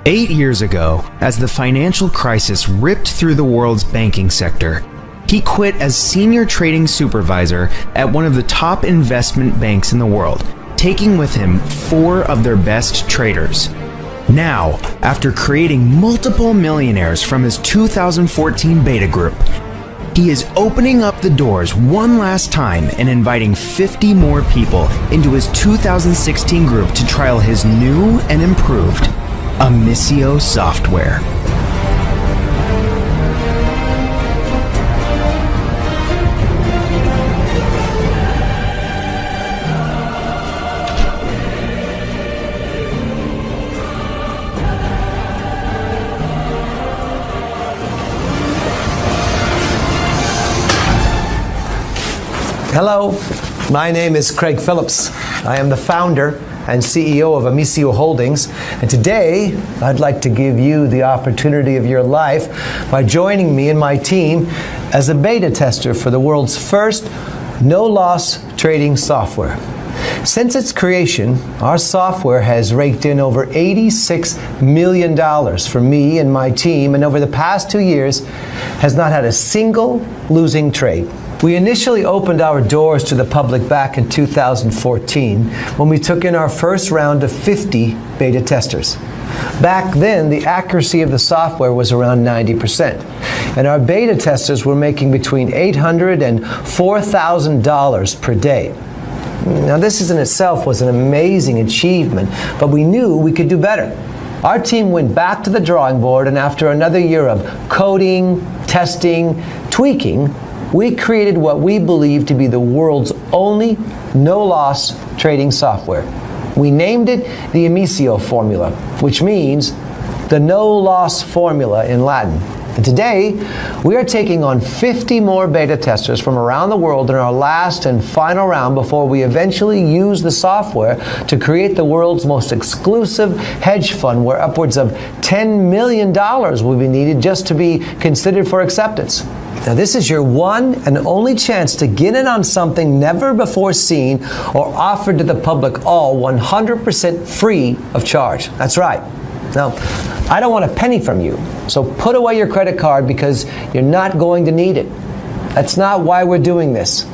8 years ago, as the financial crisis ripped through the world's banking sector, he quit as senior trading supervisor at one of the top investment banks in the world, taking with him 4 of their best traders. Now, after creating multiple millionaires from his 2014 beta group, he is opening up the doors one last time and inviting 50 more people into his 2016 group to trial his new and improved Amicio software. Hello, my name is Craig Phillips. I am the founder and CEO of Amicio Holdings, and today I'd like to give you the opportunity of your life by joining me and my team as a beta tester for the world's first no-loss trading software. Since its creation, our software has raked in over $86 million for me and my team, and over the past 2 years has not had a single losing trade. We initially opened our doors to the public back in 2014 when we took in our first round of 50 beta testers. Back then, the accuracy of the software was around 90%, and our beta testers were making between $800 and $4,000 per day. Now, this in itself was an amazing achievement, but we knew we could do better. Our team went back to the drawing board, and after another year of coding, testing, tweaking, we created what we believe to be the world's only no-loss trading software. We named it the Amicio formula, which means the no-loss formula in Latin. And today, we are taking on 50 more beta testers from around the world in our last and final round before we eventually use the software to create the world's most exclusive hedge fund, where upwards of $10 million will be needed just to be considered for acceptance. Now, this is your one and only chance to get in on something never before seen or offered to the public, all 100% free of charge. That's right. Now, I don't want a penny from you, so put away your credit card because you're not going to need it. That's not why we're doing this,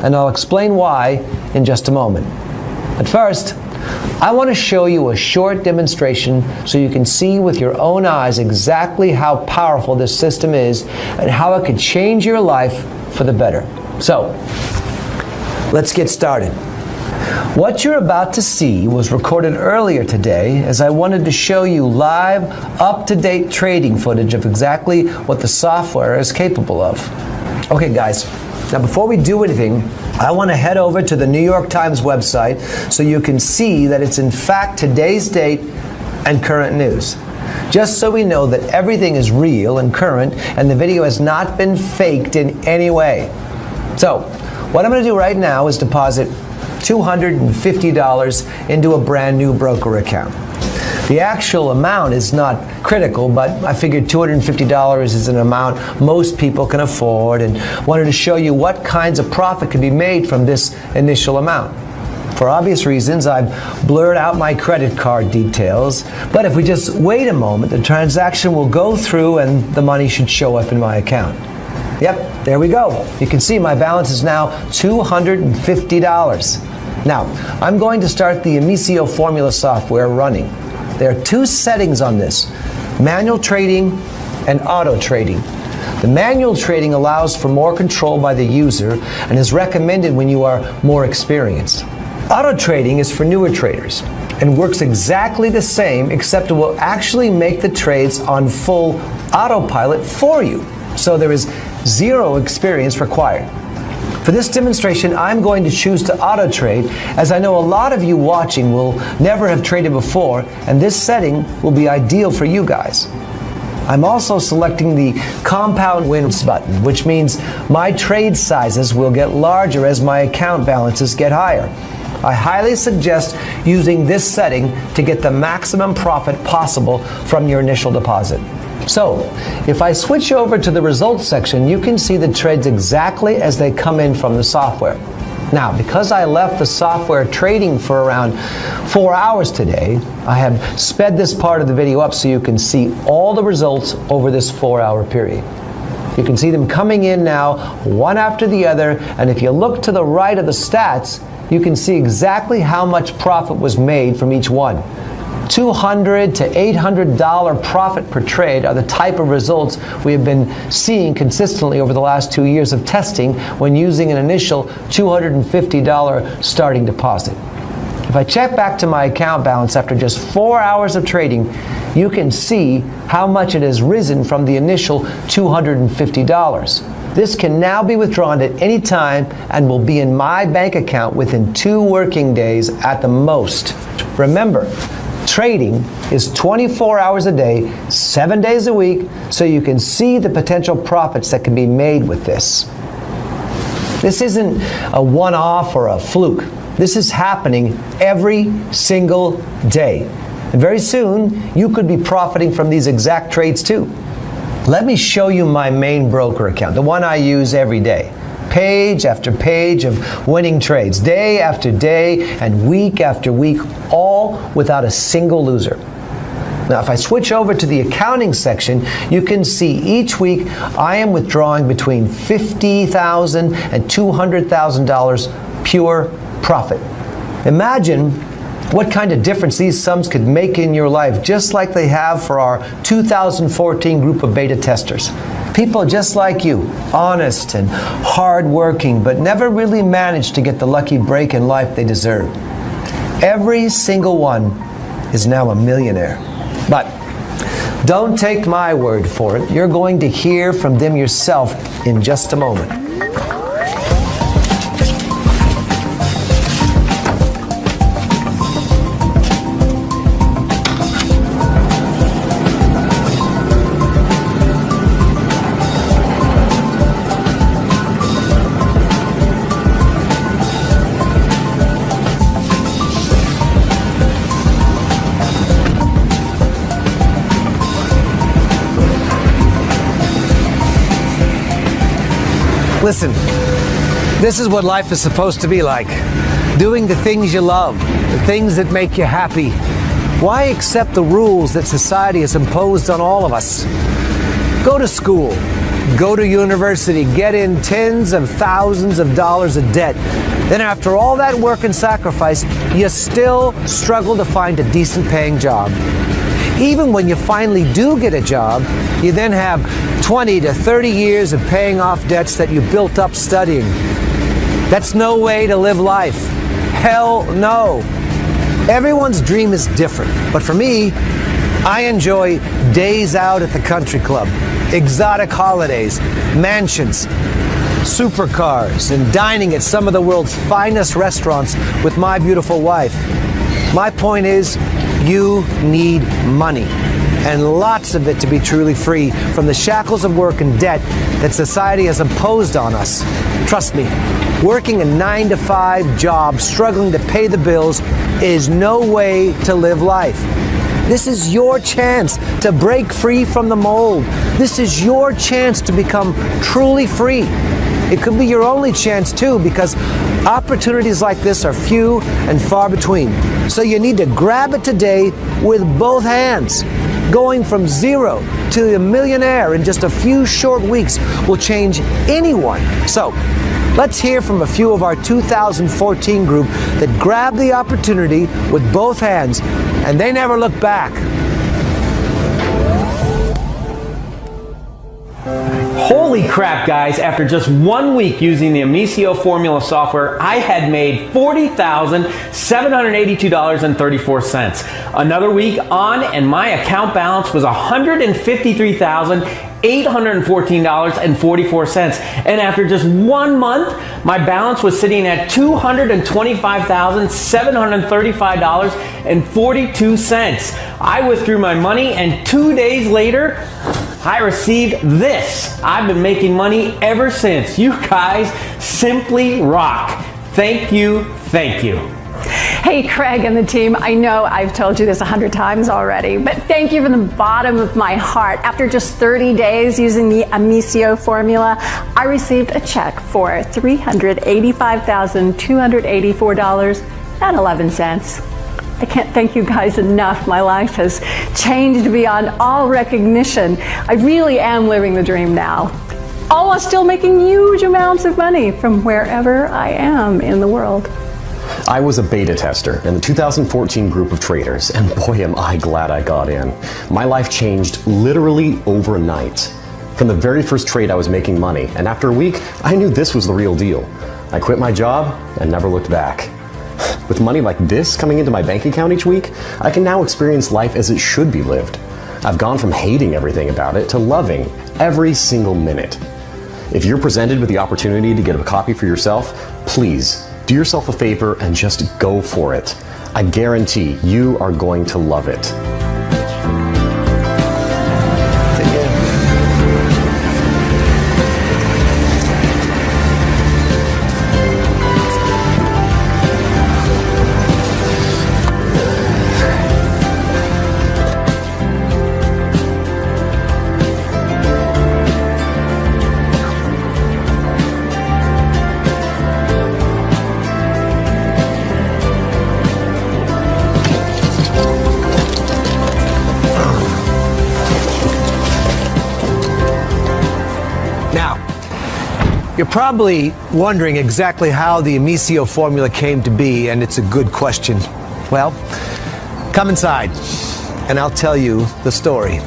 and I'll explain why in just a moment. But first, I want to show you a short demonstration so you can see with your own eyes exactly how powerful this system is and how it could change your life for the better. So, let's get started. What you're about to see was recorded earlier today, as I wanted to show you live, up-to-date trading footage of exactly what the software is capable of. Okay, guys, now before we do anything, I want to head over to the New York Times website so you can see that it's in fact today's date and current news. Just so we know that everything is real and current and the video has not been faked in any way. So, what I'm going to do right now is deposit $250 into a brand new broker account. The actual amount is not critical, but I figured $250 is an amount most people can afford, and wanted to show you what kinds of profit can be made from this initial amount. For obvious reasons, I've blurred out my credit card details, but if we just wait a moment, the transaction will go through and the money should show up in my account. Yep, there we go. You can see my balance is now $250. Now, I'm going to start the Amicio formula software running. There are 2 settings on this: manual trading and auto trading. The manual trading allows for more control by the user and is recommended when you are more experienced. Auto trading is for newer traders and works exactly the same, except it will actually make the trades on full autopilot for you. So there is 0 experience required. For this demonstration, I'm going to choose to auto trade, as I know a lot of you watching will never have traded before, and this setting will be ideal for you guys. I'm also selecting the compound wins button, which means my trade sizes will get larger as my account balances get higher. I highly suggest using this setting to get the maximum profit possible from your initial deposit. So, if I switch over to the results section, you can see the trades exactly as they come in from the software. Now, because I left the software trading for around 4 hours today, I have sped this part of the video up so you can see all the results over this 4-hour period. You can see them coming in now, one after the other, and if you look to the right of the stats, you can see exactly how much profit was made from each one. $200 to $800 profit per trade are the type of results we have been seeing consistently over the last 2 years of testing when using an initial $250 starting deposit. If I check back to my account balance after just 4 hours of trading, you can see how much it has risen from the initial $250. This can now be withdrawn at any time and will be in my bank account within 2 working days at the most. Remember, trading is 24 hours a day, 7 days a week, so you can see the potential profits that can be made with this. This isn't a one-off or a fluke. This is happening every single day. And very soon, you could be profiting from these exact trades too. Let me show you my main broker account, the one I use every day. Page after page of winning trades, day after day and week after week, all without a single loser. Now, if I switch over to the accounting section, you can see each week I am withdrawing between $50,000 and $200,000 pure profit. Imagine what kind of difference these sums could make in your life, just like they have for our 2014 group of beta testers. People just like you, honest and hardworking, but never really managed to get the lucky break in life they deserve. Every single one is now a millionaire. But don't take my word for it. You're going to hear from them yourself in just a moment. Listen, this is what life is supposed to be like. Doing the things you love, the things that make you happy. Why accept the rules that society has imposed on all of us? Go to school, go to university, get in tens of thousands of dollars of debt. Then after all that work and sacrifice, you still struggle to find a decent paying job. Even when you finally do get a job, you then have 20 to 30 years of paying off debts that you built up studying. That's no way to live life. Hell no. Everyone's dream is different, but for me, I enjoy days out at the country club, exotic holidays, mansions, supercars, and dining at some of the world's finest restaurants with my beautiful wife. My point is, you need money, and lots of it to be truly free from the shackles of work and debt that society has imposed on us. Trust me, working a 9-to-5 job, struggling to pay the bills, is no way to live life. This is your chance to break free from the mold. This is your chance to become truly free. It could be your only chance too, because opportunities like this are few and far between. So you need to grab it today with both hands. Going from zero to a millionaire in just a few short weeks will change anyone. So let's hear from a few of our 2014 group that grabbed the opportunity with both hands and they never look back. Holy crap, guys, after just 1 week using the Amicio formula software, I had made $40,782.34. Another week on, and my account balance was $153,814.44. And after just 1 month, my balance was sitting at $225,735.42. I withdrew my money, and 2 days later, I received this. I've been making money ever since. You guys simply rock. Thank you, thank you. Hey, Craig and the team, I know I've told you this 100 times already, but thank you from the bottom of my heart. After just 30 days using the Amicio formula, I received a check for $385,284.11. I can't thank you guys enough. My life has changed beyond all recognition. I really am living the dream now, all while still making huge amounts of money from wherever I am in the world. I was a beta tester in the 2014 group of traders, and boy am I glad I got in. My life changed literally overnight. From the very first trade I was making money, and after a week, I knew this was the real deal. I quit my job and never looked back. With money like this coming into my bank account each week, I can now experience life as it should be lived. I've gone from hating everything about it to loving every single minute. If you're presented with the opportunity to get a copy for yourself, please do yourself a favor and just go for it. I guarantee you are going to love it. You're probably wondering exactly how the Amicio formula came to be, and it's a good question. Well, come inside, and I'll tell you the story.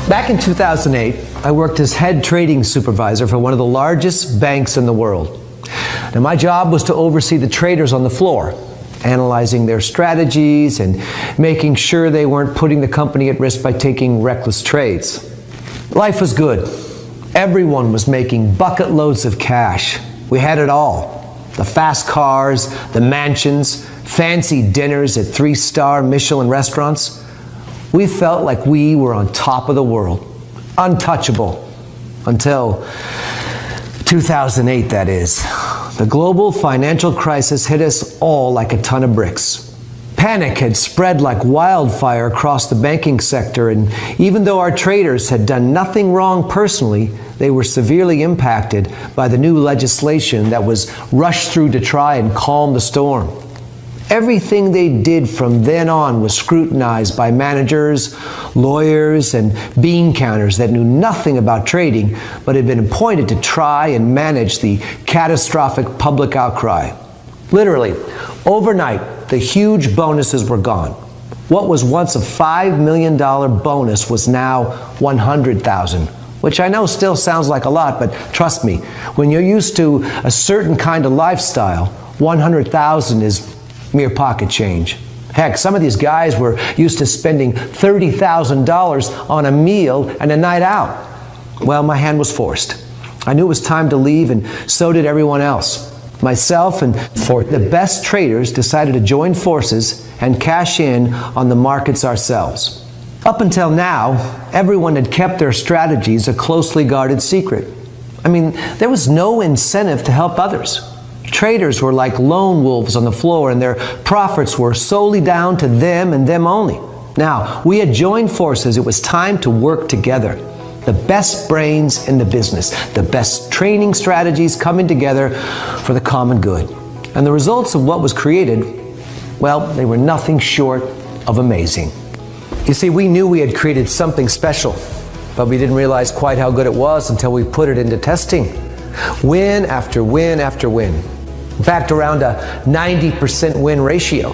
Back in 2008, I worked as head trading supervisor for one of the largest banks in the world. Now, my job was to oversee the traders on the floor, analyzing their strategies and making sure they weren't putting the company at risk by taking reckless trades. Life was good. Everyone was making bucket loads of cash. We had it all. The fast cars, the mansions, fancy dinners at 3-star Michelin restaurants. We felt like we were on top of the world, untouchable, until 2008, that is. The global financial crisis hit us all like a ton of bricks. Panic had spread like wildfire across the banking sector, and even though our traders had done nothing wrong personally, they were severely impacted by the new legislation that was rushed through to try and calm the storm. Everything they did from then on was scrutinized by managers, lawyers, and bean counters that knew nothing about trading but had been appointed to try and manage the catastrophic public outcry. Literally, overnight, the huge bonuses were gone. What was once a $5 million bonus was now $100,000, which I know still sounds like a lot, but trust me, when you're used to a certain kind of lifestyle, $100,000 is mere pocket change. Heck, some of these guys were used to spending $30,000 on a meal and a night out. Well, my hand was forced. I knew it was time to leave, and so did everyone else. Myself and the best traders decided to join forces and cash in on the markets ourselves. Up until now, everyone had kept their strategies a closely guarded secret. I mean, there was no incentive to help others. Traders were like lone wolves on the floor, and their profits were solely down to them and them only. Now, we had joined forces. It was time to work together. The best brains in the business, the best training strategies coming together for the common good. And the results of what was created, well, they were nothing short of amazing. You see, we knew we had created something special, but we didn't realize quite how good it was until we put it into testing. Win after win after win. In fact, around a 90% win ratio.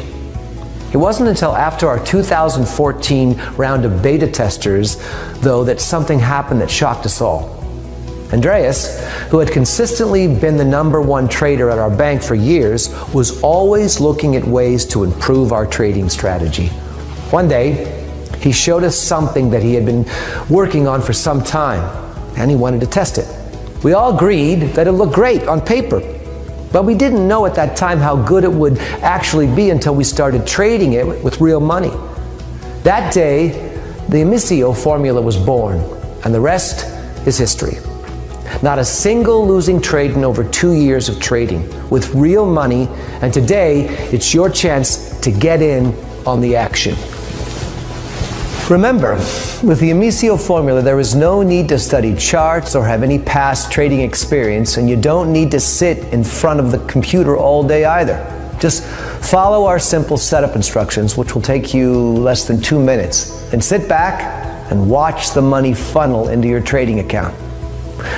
It wasn't until after our 2014 round of beta testers, though, that something happened that shocked us all. Andreas, who had consistently been the #1 trader at our bank for years, was always looking at ways to improve our trading strategy. One day, he showed us something that he had been working on for some time. and he wanted to test it. We all agreed that it looked great on paper, but we didn't know at that time how good it would actually be until we started trading it with real money. That day, the Amicio formula was born, and the rest is history. Not a single losing trade in over 2 years of trading with real money, and today it's your chance to get in on the action. Remember, with the Amicio formula, there is no need to study charts or have any past trading experience, and you don't need to sit in front of the computer all day either. Just follow our simple setup instructions, which will take you less than 2 minutes, and sit back and watch the money funnel into your trading account.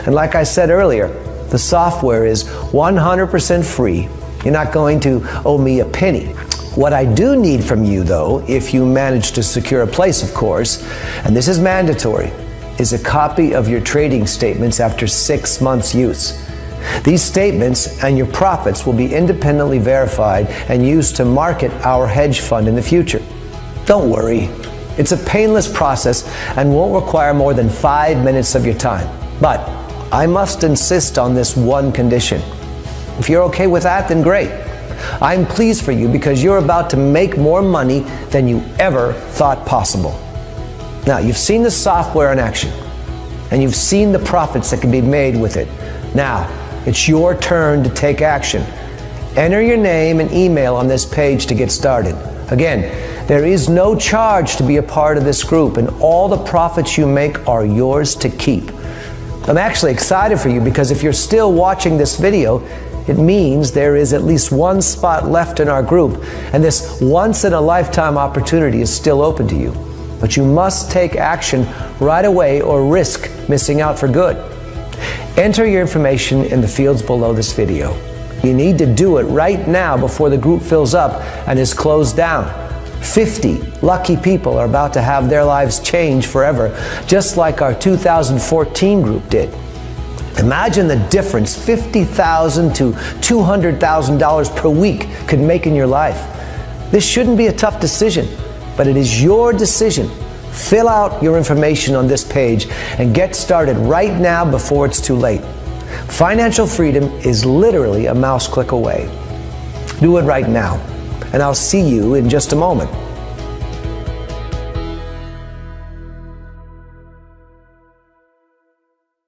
And like I said earlier, the software is 100% free. You're not going to owe me a penny. What I do need from you, though, if you manage to secure a place, of course, and this is mandatory, is a copy of your trading statements after 6 months' use. These statements and your profits will be independently verified and used to market our hedge fund in the future. Don't worry. It's a painless process and won't require more than 5 minutes of your time. But I must insist on this one condition. If you're okay with that, then great. I'm pleased for you because you're about to make more money than you ever thought possible. Now, you've seen the software in action, and you've seen the profits that can be made with it. Now, it's your turn to take action. Enter your name and email on this page to get started. Again, there is no charge to be a part of this group, and all the profits you make are yours to keep. I'm actually excited for you because if you're still watching this video, it means there is at least one spot left in our group, and this once-in-a-lifetime opportunity is still open to you. But you must take action right away or risk missing out for good. Enter your information in the fields below this video. You need to do it right now before the group fills up and is closed down. 50 lucky people are about to have their lives change forever, just like our 2014 group did. Imagine the difference $50,000 to $200,000 per week could make in your life. This shouldn't be a tough decision, but it is your decision. Fill out your information on this page and get started right now before it's too late. Financial freedom is literally a mouse click away. Do it right now, and I'll see you in just a moment.